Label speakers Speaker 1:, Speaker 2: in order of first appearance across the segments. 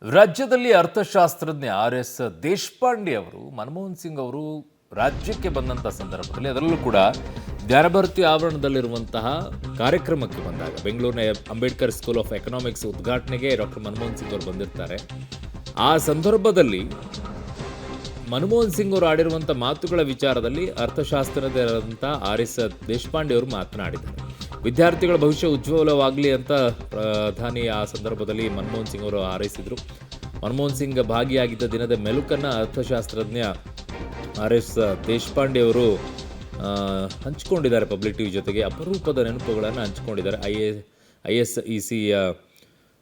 Speaker 1: ರಾಜ್ಯದಲ್ಲಿ ಅರ್ಥಶಾಸ್ತ್ರಜ್ಞ ಆರ್.ಎಸ್. ದೇಶಪಾಂಡೆ ಅವರು ಮನಮೋಹನ್ ಸಿಂಗ್ ಅವರು ರಾಜ್ಯಕ್ಕೆ ಬಂದಂಥ ಸಂದರ್ಭದಲ್ಲಿ ಅದರಲ್ಲೂ ಕೂಡ ಜ್ಞಾನಭಾರತಿ ಆವರಣದಲ್ಲಿರುವಂತಹ ಕಾರ್ಯಕ್ರಮಕ್ಕೆ ಬಂದಾಗ ಬೆಂಗಳೂರಿನ ಅಂಬೇಡ್ಕರ್ ಸ್ಕೂಲ್ ಆಫ್ ಎಕನಾಮಿಕ್ಸ್ ಉದ್ಘಾಟನೆಗೆ ಡಾಕ್ಟರ್ ಮನಮೋಹನ್ ಸಿಂಗ್ ಅವರು ಬಂದಿರ್ತಾರೆ. ಆ ಸಂದರ್ಭದಲ್ಲಿ ಮನಮೋಹನ್ ಸಿಂಗ್ ಅವರು ಆಡಿರುವಂಥ ಮಾತುಗಳ ವಿಚಾರದಲ್ಲಿ ಅರ್ಥಶಾಸ್ತ್ರಜ್ಞರಾದಂಥ ಆರ್.ಎಸ್. ದೇಶಪಾಂಡೆ ಅವರು ಮಾತನಾಡಿದ್ದಾರೆ. ವಿದ್ಯಾರ್ಥಿಗಳ ಭವಿಷ್ಯ ಉಜ್ವಲವಾಗಲಿ ಅಂತ ಪ್ರಧಾನಿ ಆ ಸಂದರ್ಭದಲ್ಲಿ ಮನಮೋಹನ್ ಸಿಂಗ್ ಅವರು ಹಾರೈಸಿದರು. ಮನಮೋಹನ್ ಸಿಂಗ್ ಭಾಗಿಯಾಗಿದ್ದ ದಿನದ ಮೆಲುಕನ್ನು ಅರ್ಥಶಾಸ್ತ್ರಜ್ಞ ಆರ್.ಎಸ್. ದೇಶಪಾಂಡೆ ಅವರು ಹಂಚಿಕೊಂಡಿದ್ದಾರೆ. ಪಬ್ಲಿಕ್ ಟಿವಿ ಜೊತೆಗೆ ಅಪರೂಪದ ನೆನಪುಗಳನ್ನು ಹಂಚಿಕೊಂಡಿದ್ದಾರೆ. ISEC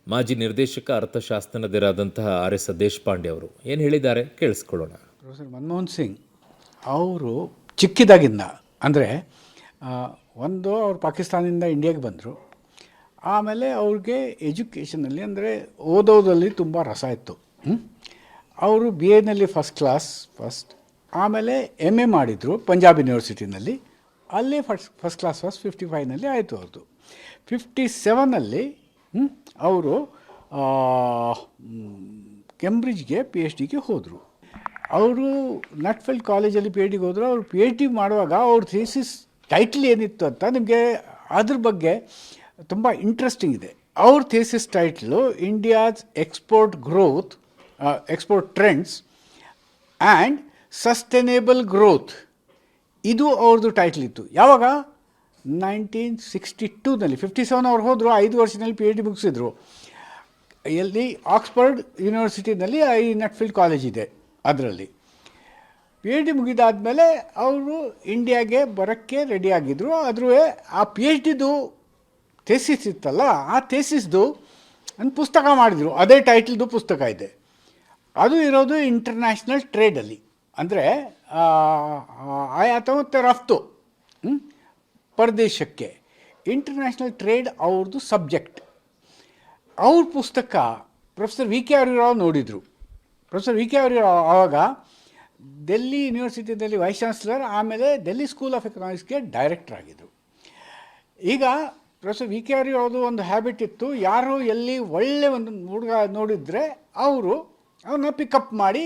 Speaker 1: ಮಾಜಿ ನಿರ್ದೇಶಕ ಅರ್ಥಶಾಸ್ತ್ರಜ್ಞರಾದಂತಹ ಆರ್.ಎಸ್. ದೇಶಪಾಂಡೆ ಅವರು ಏನು ಹೇಳಿದ್ದಾರೆ ಕೇಳಿಸ್ಕೊಳ್ಳೋಣ.
Speaker 2: ಪ್ರೊಫೆಸರ್ ಮನಮೋಹನ್ ಸಿಂಗ್ ಅವರು ಚಿಕ್ಕಿದಾಗಿಂದ ಅಂದರೆ ಅವ್ರು ಪಾಕಿಸ್ತಾನದಿಂದ ಇಂಡಿಯಾಗೆ ಬಂದರು. ಆಮೇಲೆ ಅವ್ರಿಗೆ ಎಜುಕೇಷನಲ್ಲಿ ಅಂದರೆ ಓದೋದಲ್ಲಿ ತುಂಬ ರಸ ಇತ್ತು. ಅವರು BA ಫಸ್ಟ್ ಕ್ಲಾಸ್ ಆಮೇಲೆ MA ಮಾಡಿದರು ಪಂಜಾಬ್ ಯೂನಿವರ್ಸಿಟಿನಲ್ಲಿ. ಅಲ್ಲೇ ಫಸ್ಟ್ ಕ್ಲಾಸ್ 55ನಲ್ಲಿ ಆಯಿತು. ಅವ್ರದ್ದು 57ನಲ್ಲಿ ಅವರು ಕೆಂಬ್ರಿಡ್ಜ್ಗೆ PhDಗೆ ಹೋದರು. ಅವರು ನಟ್ಫೆಲ್ಡ್ ಕಾಲೇಜಲ್ಲಿ PhDಗೆ ಹೋದರು. ಅವರು PhD ಮಾಡುವಾಗ ಅವ್ರ ಥೀಸಿಸ್ ಟೈಟ್ಲ್ ಏನಿತ್ತು ಅಂತ ನಿಮಗೆ ಅದ್ರ ಬಗ್ಗೆ ತುಂಬ ಇಂಟ್ರೆಸ್ಟಿಂಗ್ ಇದೆ. ಅವ್ರ thesis title India's export trends and sustainable growth. ಇದು ಅವ್ರದ್ದು ಟೈಟ್ಲ್ ಇತ್ತು. ಯಾವಾಗ 1962ನಲ್ಲಿ 57 ಅವ್ರು ಹೋದರು. 5 ವರ್ಷದಲ್ಲಿ PhD ಮುಗಿಸಿದ್ರು. ಎಲ್ಲಿ ಆಕ್ಸ್ಫರ್ಡ್ ಯೂನಿವರ್ಸಿಟಿನಲ್ಲಿ ನಟ್ಫೀಲ್ಡ್ ಕಾಲೇಜ್ ಇದೆ. ಅದರಲ್ಲಿ PhD ಮುಗಿದಾದಮೇಲೆ ಅವರು ಇಂಡಿಯಾಗೆ ಬರೋಕ್ಕೆ ರೆಡಿಯಾಗಿದ್ದರು. ಆದರೂ ಆ PhDದು ಥೇಸಿಸ್ ಇತ್ತಲ್ಲ, ಆ ಥೇಸಿಸ್ದು ಒಂದು ಪುಸ್ತಕ ಮಾಡಿದರು. ಅದೇ ಟೈಟಲ್ದು ಪುಸ್ತಕ ಇದೆ. ಅದು ಇರೋದು ಇಂಟರ್ನ್ಯಾಷನಲ್ ಟ್ರೇಡಲ್ಲಿ, ಅಂದರೆ ಆಯಾತ ಮತ್ತು ರಫ್ತು ಪರದೇಶಕ್ಕೆ. ಇಂಟರ್ನ್ಯಾಷನಲ್ ಟ್ರೇಡ್ ಅವ್ರದ್ದು ಸಬ್ಜೆಕ್ಟ್. ಅವ್ರ ಪುಸ್ತಕ ಪ್ರೊಫೆಸರ್ VK ಹರಿರಾವ್ ನೋಡಿದರು. ಪ್ರೊಫೆಸರ್ VK ಹರಿರಾವ್ ಆವಾಗ ಡೆಲ್ಲಿ ಯೂನಿವರ್ಸಿಟಿಯಲ್ಲಿ ವೈಸ್ ಚಾನ್ಸಲರ್, ಆಮೇಲೆ ಡೆಲ್ಲಿ ಸ್ಕೂಲ್ ಆಫ್ ಎಕನಾಮಿಕ್ಸ್ಗೆ ಡೈರೆಕ್ಟರ್ ಆಗಿದ್ದರು. ಈಗ ಪ್ರೊಫೆಸರ್ VK ಹರಿರಾವ್ದು ಒಂದು ಹ್ಯಾಬಿಟ್ ಇತ್ತು, ಯಾರು ಎಲ್ಲಿ ಒಳ್ಳೆ ಒಂದು ಹುಡುಗ ನೋಡಿದರೆ ಅವ್ರನ್ನ ಪಿಕಪ್ ಮಾಡಿ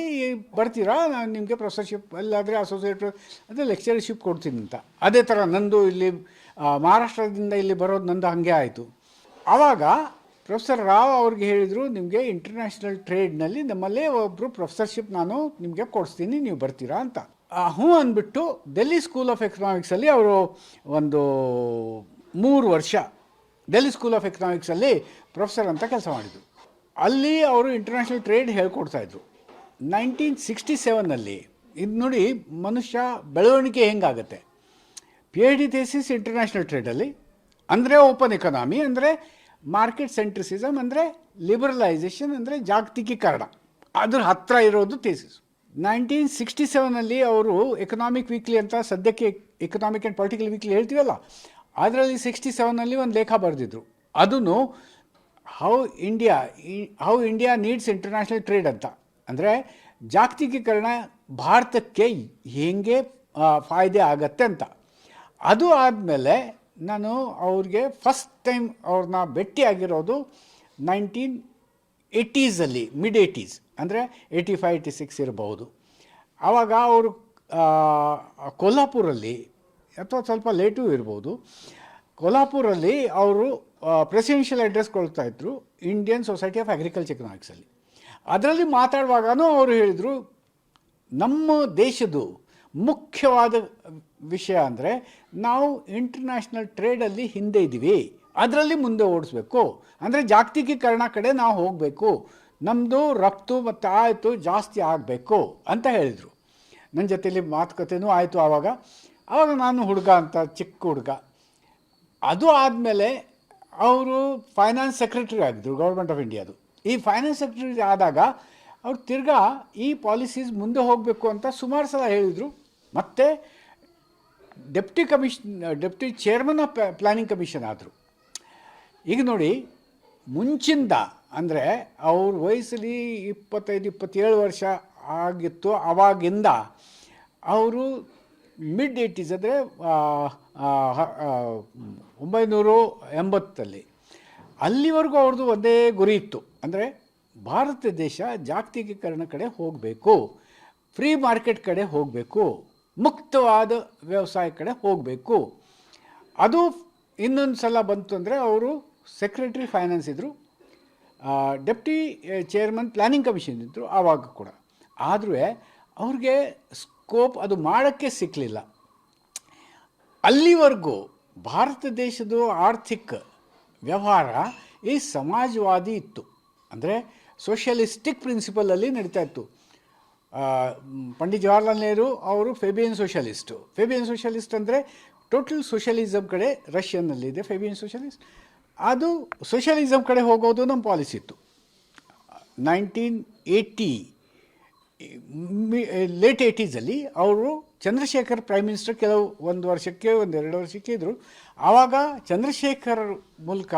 Speaker 2: ಬರ್ತೀರಾ, ನಾನು ನಿಮಗೆ ಪ್ರೊಫೆಸರ್ಶಿಪ್ ಅಲ್ಲಾದರೆ ಅಸೋಸಿಯೇಟ್ ಅಂದರೆ ಲೆಕ್ಚರ್ಶಿಪ್ ಕೊಡ್ತೀನಿ ಅಂತ. ಅದೇ ಥರ ನಂದು ಇಲ್ಲಿ ಮಹಾರಾಷ್ಟ್ರದಿಂದ ಇಲ್ಲಿ ಬರೋದು ನಂದು ಹಾಗೆ ಆಯಿತು. ಆವಾಗ ಪ್ರೊಫೆಸರ್ ರಾವ್ ಅವ್ರಿಗೆ ಹೇಳಿದರು, ನಿಮಗೆ ಇಂಟರ್ನ್ಯಾಷನಲ್ ಟ್ರೇಡ್ನಲ್ಲಿ ನಮ್ಮಲ್ಲೇ ಒಬ್ಬರು ಪ್ರೊಫೆಸರ್ಶಿಪ್ ನಾನು ನಿಮಗೆ ಕೊಡಿಸ್ತೀನಿ, ನೀವು ಬರ್ತೀರಾ ಅಂತ. ಹ್ಞೂ ಅಂದ್ಬಿಟ್ಟು ಡೆಲ್ಲಿ ಸ್ಕೂಲ್ ಆಫ್ ಎಕನಾಮಿಕ್ಸಲ್ಲಿ ಅವರು ಒಂದು 3 ವರ್ಷ ಡೆಲ್ಲಿ ಸ್ಕೂಲ್ ಆಫ್ ಎಕನಾಮಿಕ್ಸಲ್ಲಿ ಪ್ರೊಫೆಸರ್ ಅಂತ ಕೆಲಸ ಮಾಡಿದರು. ಅಲ್ಲಿ ಅವರು ಇಂಟರ್ನ್ಯಾಷನಲ್ ಟ್ರೇಡ್ ಹೇಳ್ಕೊಡ್ತಾಯಿದ್ರು. 1967ನಲ್ಲಿ ಇದು ನೋಡಿ ಮನುಷ್ಯ ಬೆಳವಣಿಗೆ ಹೆಂಗಾಗತ್ತೆ. PhD ಥೇಸಿಸ್ ಇಂಟರ್ನ್ಯಾಷನಲ್ ಟ್ರೇಡಲ್ಲಿ, ಅಂದರೆ ಓಪನ್ ಎಕನಾಮಿ, ಅಂದರೆ ಮಾರ್ಕೆಟ್ ಸೆಂಟ್ರಿಸಿಸಮ್, ಅಂದರೆ ಲಿಬರಲೈಸೇಷನ್, ಅಂದರೆ ಜಾಗತಿಕೀಕರಣ, ಅದ್ರ ಹತ್ತಿರ ಇರೋದು ಥೇಸಿಸ್. 1967ನಲ್ಲಿ ಅವರು ಎಕನಾಮಿಕ್ ವೀಕ್ಲಿ ಅಂತ ಸದ್ಯಕ್ಕೆ ಎಕನಾಮಿಕ್ ಆ್ಯಂಡ್ ಪೊಲಿಟಿಕಲ್ ವೀಕ್ಲಿ ಹೇಳ್ತೀವಲ್ಲ, ಅದರಲ್ಲಿ 67ನಲ್ಲಿ ಒಂದು ಲೇಖ ಬರೆದಿದ್ರು. ಅದನ್ನು how India needs international trade ಅಂತ, ಅಂದರೆ ಜಾಗತಿಕೀಕರಣ ಭಾರತಕ್ಕೆ ಹೇಗೆ ಫಾಯ್ದೆ ಆಗತ್ತೆ ಅಂತ. ಅದು ಆದಮೇಲೆ ನಾನು ಅವ್ರಿಗೆ ಫಸ್ಟ್ ಟೈಮ್ ಅವ್ರನ್ನ ಭೇಟಿಯಾಗಿರೋದು 1980ಸಲ್ಲಿ, ಮಿಡ್ 80s, ಅಂದರೆ 85, 86 ಇರಬಹುದು. ಆವಾಗ ಅವರು ಕೊಲ್ಹಾಪುರಲ್ಲಿ, ಅಥವಾ ಸ್ವಲ್ಪ ಲೇಟು ಇರ್ಬೋದು, ಕೊಲ್ಹಾಪುರಲ್ಲಿ ಅವರು ಪ್ರೆಸಿಡೆನ್ಷಿಯಲ್ ಅಡ್ರೆಸ್ ಕೊಡ್ತಾಯಿದ್ರು ಇಂಡಿಯನ್ ಸೊಸೈಟಿ ಆಫ್ ಅಗ್ರಿಕಲ್ಚರ್ ಎಕನಾಮಿಕ್ಸಲ್ಲಿ. ಅದರಲ್ಲಿ ಮಾತಾಡುವಾಗನೂ ಅವರು ಹೇಳಿದರು, ನಮ್ಮ ದೇಶದ್ದು ಮುಖ್ಯವಾದ ವಿಷಯ ಅಂದರೆ ನಾವು ಇಂಟರ್ನ್ಯಾಷನಲ್ ಟ್ರೇಡಲ್ಲಿ ಹಿಂದೆ ಇದ್ದೀವಿ, ಅದರಲ್ಲಿ ಮುಂದೆ ಓಡಿಸ್ಬೇಕು, ಅಂದರೆ ಜಾಗತಿಕೀಕರಣ ಕಡೆ ನಾವು ಹೋಗಬೇಕು, ನಮ್ಮದು ರಫ್ತು ಮತ್ತು ಆಯಿತು ಜಾಸ್ತಿ ಆಗಬೇಕು ಅಂತ ಹೇಳಿದರು. ನನ್ನ ಜೊತೆಯಲ್ಲಿ ಮಾತುಕತೆನೂ ಆಯಿತು. ಆವಾಗ ನಾನು ಹುಡುಗ ಅಂತ, ಚಿಕ್ಕ ಹುಡುಗ. ಅದು ಆದಮೇಲೆ ಅವರು ಫೈನಾನ್ಸ್ ಸೆಕ್ರೆಟರಿ ಆಗಿದ್ದರು ಗೌರ್ಮೆಂಟ್ ಆಫ್ ಇಂಡಿಯಾದು. ಈ ಫೈನಾನ್ಸ್ ಸೆಕ್ರೆಟರಿ ಆದಾಗ ಅವ್ರು ತಿರ್ಗಾ ಈ ಪಾಲಿಸೀಸ್ ಮುಂದೆ ಹೋಗಬೇಕು ಅಂತ ಸುಮಾರು ಸಲ ಹೇಳಿದರು. ಮತ್ತು deputy chairman of planning commission ಆದರು. ಈಗ ನೋಡಿ, ಮುಂಚಿಂದ ಅಂದರೆ ಅವ್ರ ವಯಸ್ಸಲ್ಲಿ 25-27 ವರ್ಷ ಆಗಿತ್ತು. ಆವಾಗಿಂದ ಅವರು ಮಿಡ್ 80s, ಅಂದರೆ 1980 ಅಲ್ಲಿವರೆಗೂ ಅವ್ರದ್ದು ಒಂದೇ ಗುರಿ ಇತ್ತು, ಅಂದರೆ ಭಾರತ ದೇಶ ಜಾಗತಿಕೀಕರಣ ಕಡೆ ಹೋಗಬೇಕು, ಫ್ರೀ ಮಾರ್ಕೆಟ್ ಕಡೆ ಹೋಗಬೇಕು, ಮುಕ್ತವಾದ ವ್ಯವಸಾಯ ಕಡೆ ಹೋಗಬೇಕು. ಅದು ಇನ್ನೊಂದು ಸಲ ಬಂತು ಅಂದರೆ ಅವರು ಸೆಕ್ರೆಟರಿ ಫೈನಾನ್ಸ್ ಇದ್ದರು, ಡೆಪ್ಟಿ ಚೇರ್ಮನ್ ಪ್ಲ್ಯಾನಿಂಗ್ ಕಮಿಷನ್ ಇದ್ದರು ಆವಾಗ ಕೂಡ. ಆದರೂ ಅವ್ರಿಗೆ ಸ್ಕೋಪ್ ಅದು ಮಾಡೋಕ್ಕೆ ಸಿಕ್ಕಲಿಲ್ಲ. ಅಲ್ಲಿವರೆಗೂ ಭಾರತ ದೇಶದ ಆರ್ಥಿಕ ವ್ಯವಹಾರ ಈ ಸಮಾಜವಾದಿ ಇತ್ತು, ಅಂದರೆ ಸೋಷಿಯಲಿಸ್ಟಿಕ್ ಪ್ರಿನ್ಸಿಪಲಲ್ಲಿ ನಡೀತಾ ಇತ್ತು. ಪಂಡಿತ್ ಜವಾಹರ್ಲಾಲ್ ನೆಹರು ಅವರು ಫೆಬಿಯನ್ ಸೋಷಲಿಸ್ಟ್ ಅಂದರೆ ಟೋಟಲ್ ಸೋಷಲಿಸಮ್ ಕಡೆ ರಷ್ಯನ್ನಲ್ಲಿದೆ ಫೆಬಿಯನ್ ಸೋಷಲಿಸ್ಟ್. ಅದು ಸೋಷಲಿಸಮ್ ಕಡೆ ಹೋಗೋದು ನಮ್ಮ ಪಾಲಿಸಿ ಇತ್ತು. 1980 ಲೇಟ್ 80ಸಲ್ಲಿ ಅವರು ಚಂದ್ರಶೇಖರ್ ಪ್ರೈಮ್ ಮಿನಿಸ್ಟರ್ ಒಂದೆರಡು ವರ್ಷಕ್ಕೆ ಇದ್ದರು. ಆವಾಗ ಚಂದ್ರಶೇಖರ್ ಮೂಲಕ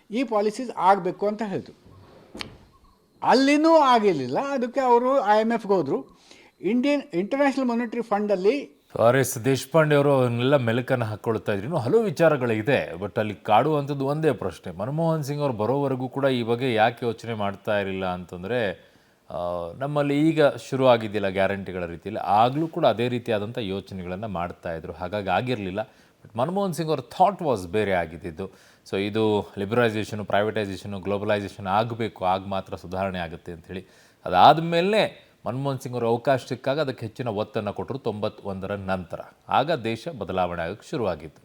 Speaker 2: ಈ ಪಾಲಿಸೀಸ್ ಆಗಬೇಕು ಅಂತ ಹೇಳಿದ್ರು. ಅಲ್ಲಿನೂ ಆಗಿರಲಿಲ್ಲ. ಅದಕ್ಕೆ ಅವರು IMFಗೆ ಹೋದರು. ಇಂಟರ್ನ್ಯಾಷನಲ್ ಮಾನಿಟರಿ ಫಂಡಲ್ಲಿ
Speaker 1: RS ದೇಶಪಾಂಡೆ ಅವರು ಅವನ್ನೆಲ್ಲ ಮೆಲುಕನ್ನು ಹಾಕ್ಕೊಳ್ತಾ ಇದ್ರು. ಇನ್ನೂ ಹಲವು ವಿಚಾರಗಳಿದೆ, ಬಟ್ ಅಲ್ಲಿ ಕಾಡುವಂಥದ್ದು ಒಂದೇ ಪ್ರಶ್ನೆ, ಮನಮೋಹನ್ ಸಿಂಗ್ ಅವರು ಬರೋವರೆಗೂ ಕೂಡ ಈ ಬಗ್ಗೆ ಯಾಕೆ ಯೋಚನೆ ಮಾಡ್ತಾ ಇರಲಿಲ್ಲ ಅಂತಂದರೆ, ನಮ್ಮಲ್ಲಿ ಈಗ ಶುರು ಆಗಿದ್ದಿಲ್ಲ ಗ್ಯಾರಂಟಿಗಳ ರೀತಿಯಲ್ಲಿ, ಆಗಲೂ ಕೂಡ ಅದೇ ರೀತಿಯಾದಂಥ ಯೋಚನೆಗಳನ್ನು ಮಾಡ್ತಾಯಿದ್ರು, ಹಾಗಾಗಿ ಆಗಿರಲಿಲ್ಲ. ಬಟ್ ಮನಮೋಹನ್ ಸಿಂಗ್ ಅವ್ರ ಥಾಟ್ ವಾಸ್ ಬೇರೆ ಆಗಿದ್ದು. ಸೊ ಇದು ಲಿಬರಲೈಸೇಷನು, ಪ್ರೈವೇಟೈಸೇಷನು, ಗ್ಲೋಬಲೈಸೇಷನ್ ಆಗಬೇಕು, ಆಗ ಮಾತ್ರ ಸುಧಾರಣೆ ಆಗುತ್ತೆ ಅಂಥೇಳಿ. ಅದಾದಮೇಲೆ ಮನಮೋಹನ್ ಸಿಂಗ್ ಅವರು ಅವಕಾಶ ಸಿಕ್ಕಾಗ ಅದಕ್ಕೆ ಹೆಚ್ಚಿನ ಒತ್ತನ್ನು ಕೊಟ್ಟರು 91ರ ನಂತರ. ಆಗ ದೇಶ ಬದಲಾವಣೆ ಆಗೋಕ್ಕೆ ಶುರುವಾಗಿತ್ತು.